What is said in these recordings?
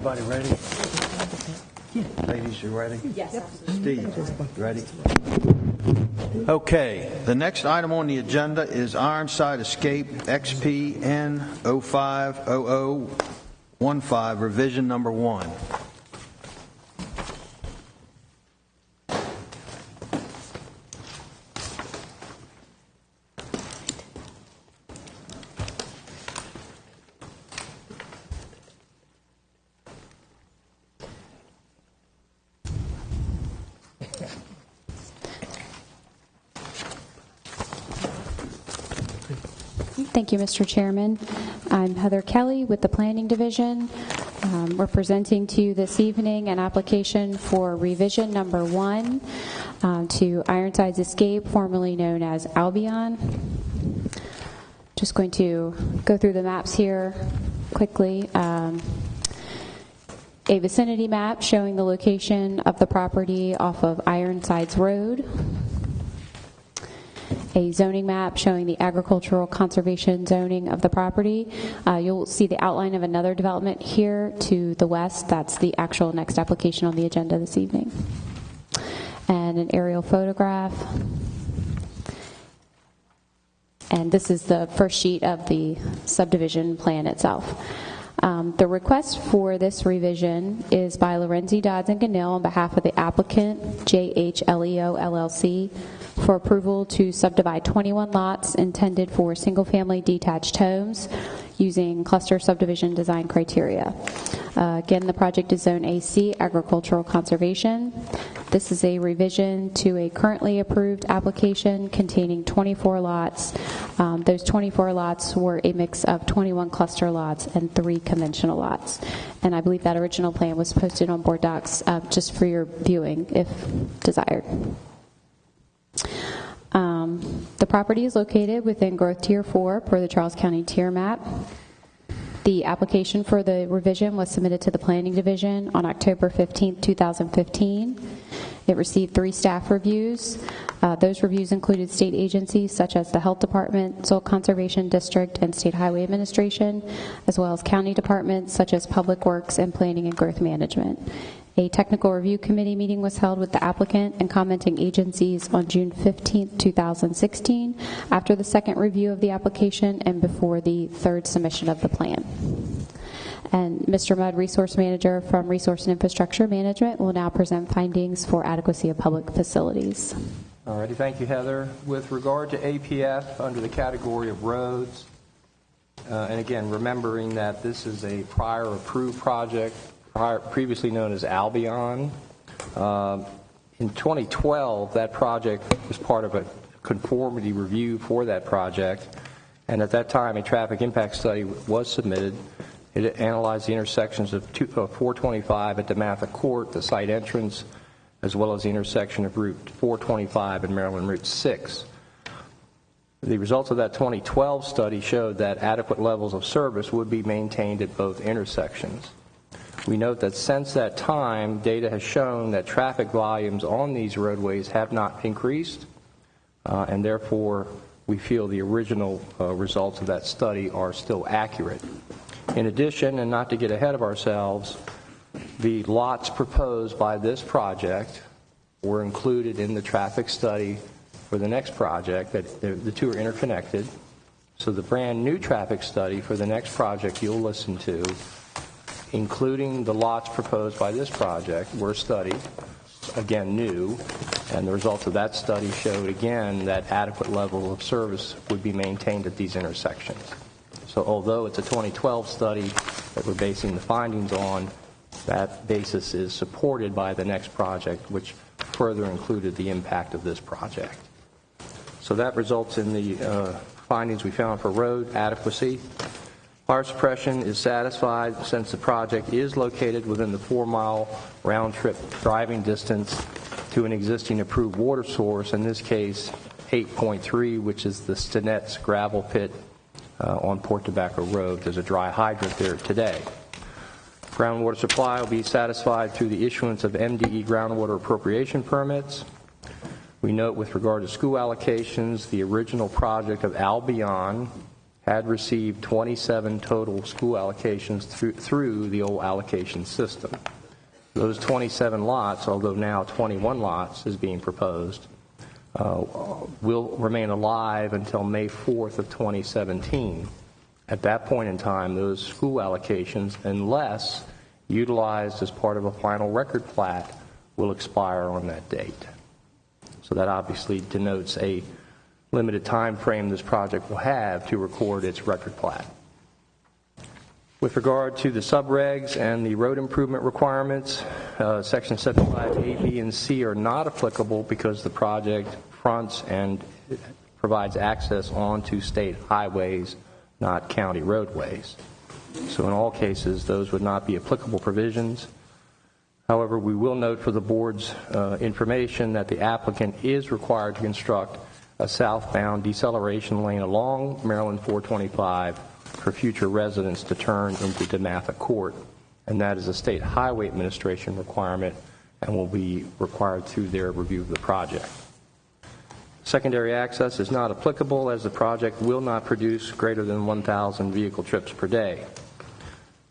Everybody ready? Ladies, you ready? Yes. Steve, ready? Okay, the next item on the agenda is Ironside Escape XPN 050015, revision number 1. Thank you, Mr. Chairman. I'm Heather Kelly with the Planning Division. We're presenting to you this evening an application for revision number 1 to Ironsides Escape, formerly known as Albion. Just going to go through the maps here quickly. A vicinity map showing the location of the property off of Ironsides Road. A zoning map showing the agricultural conservation zoning of the property. You'll see the outline of another development here to the west. That's the actual next application on the agenda this evening. And an aerial photograph. And this is the first sheet of the subdivision plan itself. The request for this revision is by Lorenzi, Dodds, and Ganil on behalf of the applicant, JHLEO LLC, for approval to subdivide 21 lots intended for single-family detached homes using cluster subdivision design criteria. Again, the project is Zone AC, Agricultural Conservation. This is a revision to a currently approved application containing 24 lots. Those 24 lots were a mix of 21 cluster lots and 3 conventional lots. And I believe that original plan was posted on board docs just for your viewing if desired. The property is located within Growth Tier 4 per the Charles County Tier Map. The application for the revision was submitted to the Planning Division on October 15, 2015. It received 3 staff reviews. Those reviews included state agencies such as the Health Department, Soil Conservation District, and State Highway Administration, as well as county departments such as Public Works and Planning and Growth Management. A technical review committee meeting was held with the applicant and commenting agencies on June 15, 2016, after the second review of the application and before the third submission of the plan. And Mr. Mudd, Resource Manager from Resource and Infrastructure Management, will now present findings for adequacy of public facilities. All righty, thank you, Heather. With regard to APF under the category of roads, and again, remembering that this is a prior approved project, previously known as Albion. In 2012, that project was part of a conformity review for that project, and at that time, a traffic impact study was submitted. It analyzed the intersections of 425 at DeMatha Court, the site entrance, as well as the intersection of Route 425 and Maryland Route 6. The results of that 2012 study showed that adequate levels of service would be maintained at both intersections. We note that since that time, data has shown that traffic volumes on these roadways have not increased, and therefore we feel the original results of that study are still accurate. In addition, and not to get ahead of ourselves, the lots proposed by this project were included in the traffic study for the next project. That the two are interconnected. So the brand new traffic study for the next project you'll listen to, including the lots proposed by this project, were studied, again new, and the results of that study showed again that adequate level of service would be maintained at these intersections. So although it's a 2012 study that we're basing the findings on, that basis is supported by the next project, which further included the impact of this project. So that results in the findings we found for road adequacy. Fire suppression is satisfied since the project is located within the 4-mile round-trip driving distance to an existing approved water source, in this case 8.3, which is the Stinette's gravel pit on Port Tobacco Road. There's a dry hydrant there today. Groundwater supply will be satisfied through the issuance of MDE groundwater appropriation permits. We note with regard to school allocations, the original project of Albion had received 27 total school allocations through the old allocation system. Those 27 lots, although now 21 lots is being proposed, will remain alive until May 4th of 2017. At that point in time, those school allocations, unless utilized as part of a final record plat, will expire on that date. So that obviously denotes a limited time frame this project will have to record its record plat. With regard to the subregs and the road improvement requirements, Section 75A, B, and C are not applicable because the project fronts and provides access onto state highways, not county roadways. So in all cases, those would not be applicable provisions. However, we will note for the board's information that the applicant is required to construct a southbound deceleration lane along Maryland 425 for future residents to turn into DeMatha Court, and that is a state highway administration requirement and will be required through their review of the project. Secondary access is not applicable as the project will not produce greater than 1,000 vehicle trips per day.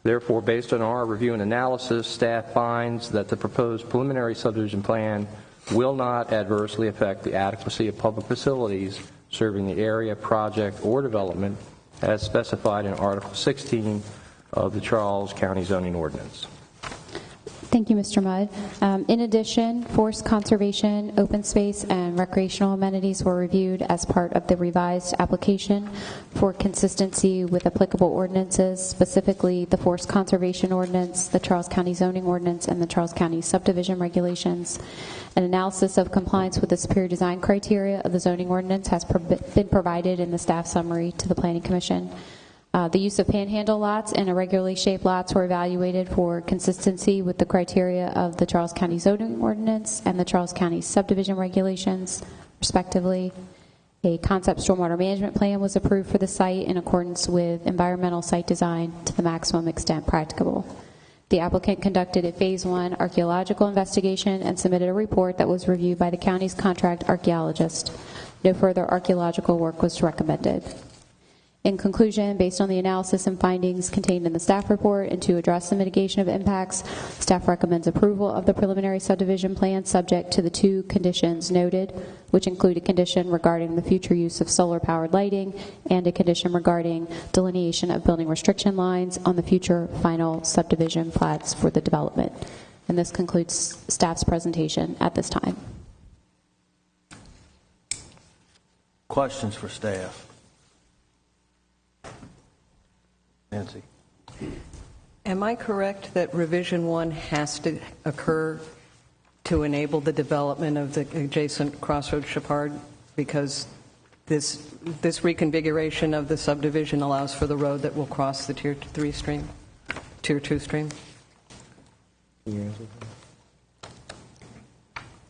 Therefore, based on our review and analysis, staff finds that the proposed preliminary subdivision plan will not adversely affect the adequacy of public facilities serving the area, project, or development as specified in Article 16 of the Charles County Zoning Ordinance. Thank you, Mr. Mudd. In addition, forest conservation, open space, and recreational amenities were reviewed as part of the revised application for consistency with applicable ordinances, specifically the Forest Conservation Ordinance, the Charles County Zoning Ordinance, and the Charles County Subdivision Regulations. An analysis of compliance with the superior design criteria of the zoning ordinance has been provided in the staff summary to the Planning Commission. The use of panhandle lots and irregularly shaped lots were evaluated for consistency with the criteria of the Charles County Zoning Ordinance and the Charles County Subdivision Regulations, respectively. A concept stormwater management plan was approved for the site in accordance with environmental site design to the maximum extent practicable. The applicant conducted a Phase 1 archaeological investigation and submitted a report that was reviewed by the county's contract archaeologist. No further archaeological work was recommended. In conclusion, based on the analysis and findings contained in the staff report and to address the mitigation of impacts, staff recommends approval of the preliminary subdivision plan subject to the two conditions noted, which include a condition regarding the future use of solar-powered lighting and a condition regarding delineation of building restriction lines on the future final subdivision plats for the development. And this concludes staff's presentation at this time. Questions for staff? Nancy. Am I correct that revision 1 has to occur to enable the development of the adjacent Crossroads Chapard, because this reconfiguration of the subdivision allows for the road that will cross the Tier 2 stream?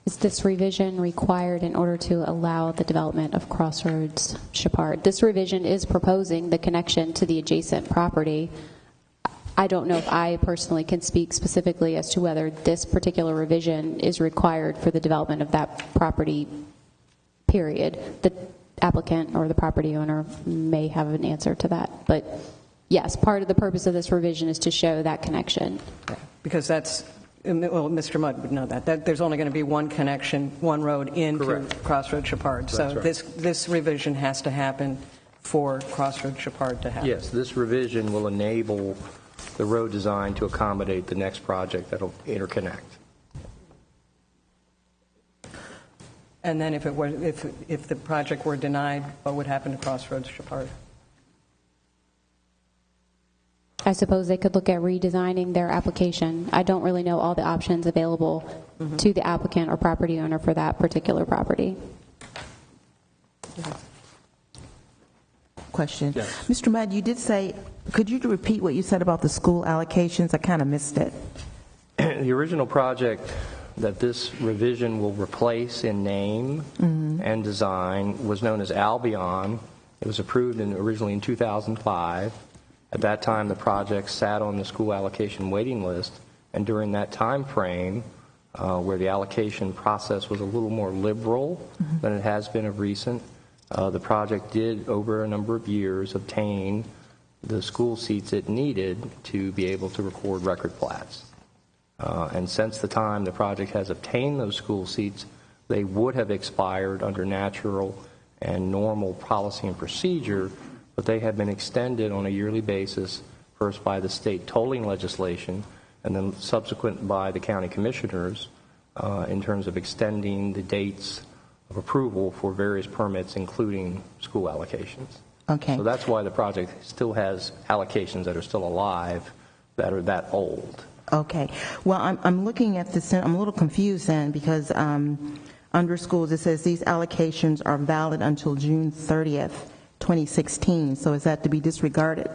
Is this revision required in order to allow the development of Crossroads Chapard? This revision is proposing the connection to the adjacent property. I don't know if I personally can speak specifically as to whether this particular revision is required for the development of that property, period. The applicant or the property owner may have an answer to that. But yes, part of the purpose of this revision is to show that connection. Because that's, well, Mr. Mudd would know that there's only going to be one connection, one road into Correct. Crossroads Chapard. So right. this revision has to happen for Crossroads Chapard to happen. Yes, this revision will enable the road design to accommodate the next project that will interconnect. And then if the project were denied, what would happen to Crossroads Chapard? I suppose they could look at redesigning their application. I don't really know all the options available to the applicant or property owner for that particular property. Question. Yes. Mr. Mudd, you did say, could you repeat what you said about the school allocations? I kind of missed it. The original project that this revision will replace in name and design was known as Albion. It was approved originally in 2005. At that time, the project sat on the school allocation waiting list, and during that time frame, where the allocation process was a little more liberal than it has been of recent, The project did, over a number of years, obtain the school seats it needed to be able to record record plats. And since the time the project has obtained those school seats, they would have expired under natural and normal policy and procedure, but they have been extended on a yearly basis, first by the state tolling legislation, and then subsequent by the county commissioners in terms of extending the dates of approval for various permits, including school allocations. Okay. So that's why the project still has allocations that are still alive that are that old. Okay. Well, I'm looking at this, I'm a little confused then, because under schools it says these allocations are valid until June 30th, 2016. So is that to be disregarded?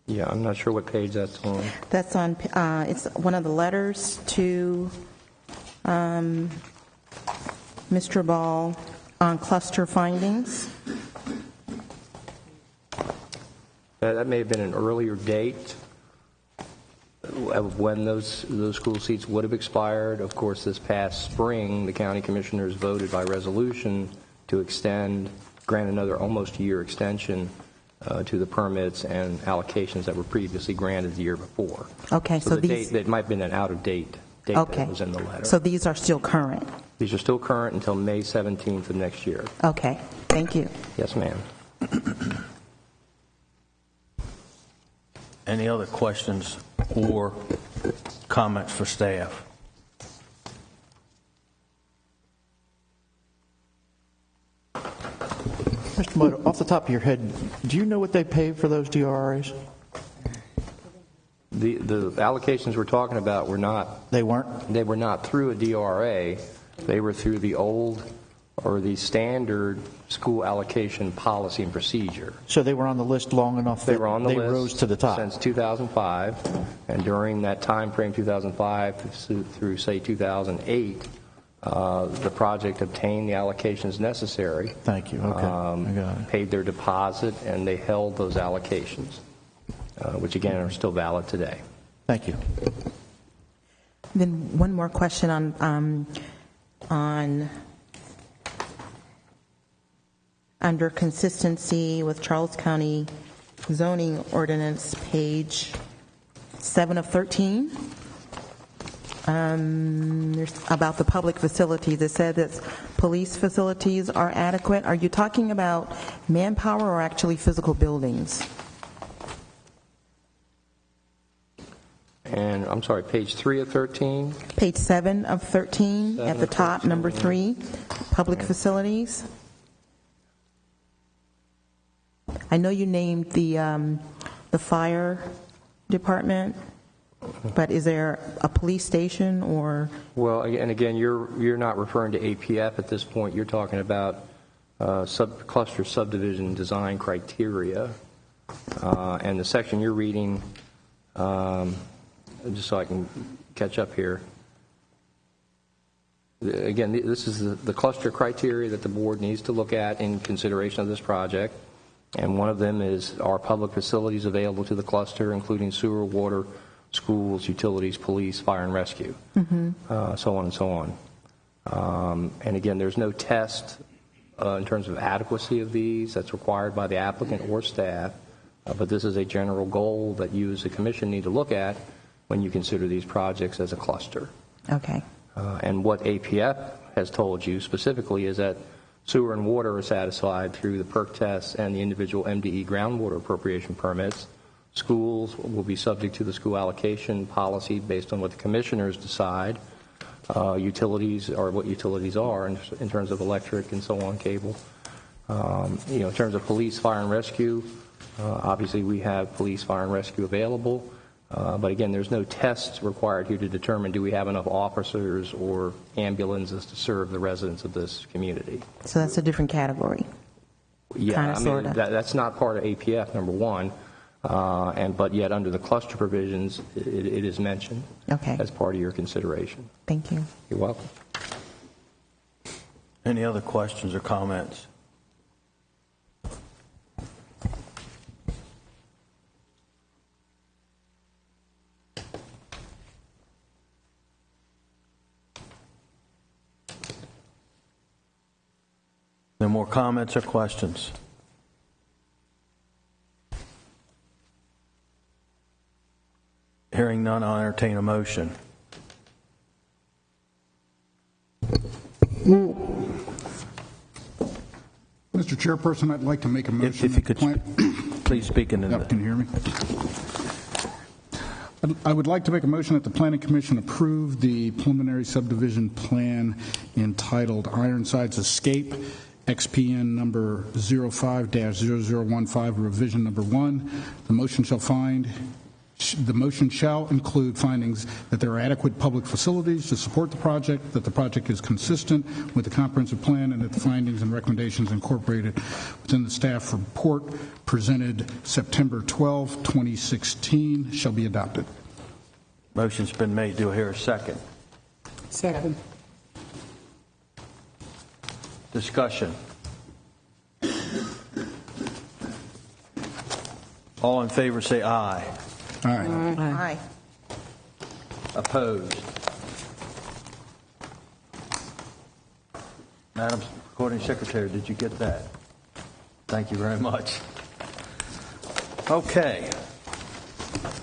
Yeah, I'm not sure what page that's on. That's on, it's one of the letters to Mr. Ball on cluster findings. That may have been an earlier date of when those school seats would have expired. Of course, this past spring, the county commissioners voted by resolution to grant another almost year extension to the permits and allocations that were previously granted the year before. Okay, so the these... date, that might have been an out-of-date date Okay. that was in the letter. So these are still current? These are still current until May 17th of next year. Okay, thank you. Yes, ma'am. Any other questions or comments for staff? Mr. Moto, off the top of your head, do you know what they paid for those DRRAs? The allocations we're talking about were not. They weren't? They were not through a DRA. They were through the old or the standard school allocation policy and procedure. So they were on the list long enough that They were on the they list rose to the top? since 2005, and during that time frame, 2005 through, say, 2008, the project obtained the allocations necessary. Thank you. Okay. I got it. Paid their deposit, and they held those allocations, which, again, are still valid today. Thank you. Then one more question on under consistency with Charles County zoning ordinance, page 7 of 13. There's about the public facilities. It said that police facilities are adequate. Are you talking about manpower or actually physical buildings? And I'm sorry, page 3 of 13? Page 7 of 13, 7 at the of top, 13, number 3, public facilities. I know you named the fire department, but is there a police station or? Well, and again, you're not referring to APF at this point. You're talking about cluster subdivision design criteria. And the section you're reading, just so I can catch up here. Again, this is the cluster criteria that the board needs to look at in consideration of this project. And one of them is, are public facilities available to the cluster, including sewer, water, schools, utilities, police, fire and rescue, so on and so on. And again, there's no test in terms of adequacy of these that's required by the applicant or staff, but this is a general goal that you as a commission need to look at when you consider these projects as a cluster. Okay. And what APF has told you specifically is that sewer and water are satisfied through the perk tests and the individual MDE groundwater appropriation permits. Schools will be subject to the school allocation policy based on what the commissioners decide. Utilities are what utilities are in terms of electric and so on, cable. In terms of police, fire, and rescue, obviously we have police, fire, and rescue available. But again, there's no tests required here to determine do we have enough officers or ambulances to serve the residents of this community. So that's a different category. Yeah, Kinda, I mean, sorta. that's not part of APF, number one. But yet under the cluster provisions, it is mentioned Okay. as part of your consideration. Thank you. You're welcome. Any other questions or comments? No more comments or questions? Hearing none, I'll entertain a motion. Mr. Chairperson, I'd like to make a motion. If you could please speak into Can you hear me? I would like to make a motion that the Planning Commission approve the preliminary subdivision plan entitled Ironsides Escape, XPN number 05-0015, revision number 1. The motion shall include findings that there are adequate public facilities to support the project, that the project is consistent with the comprehensive plan, and that the findings and recommendations incorporated within the staff report presented September 12, 2016 shall be adopted. Motion's been made. Do I hear a second? Second. Discussion. All in favor say aye. Aye. Aye. Opposed? Madam Recording Secretary, did you get that? Thank you very much. Okay.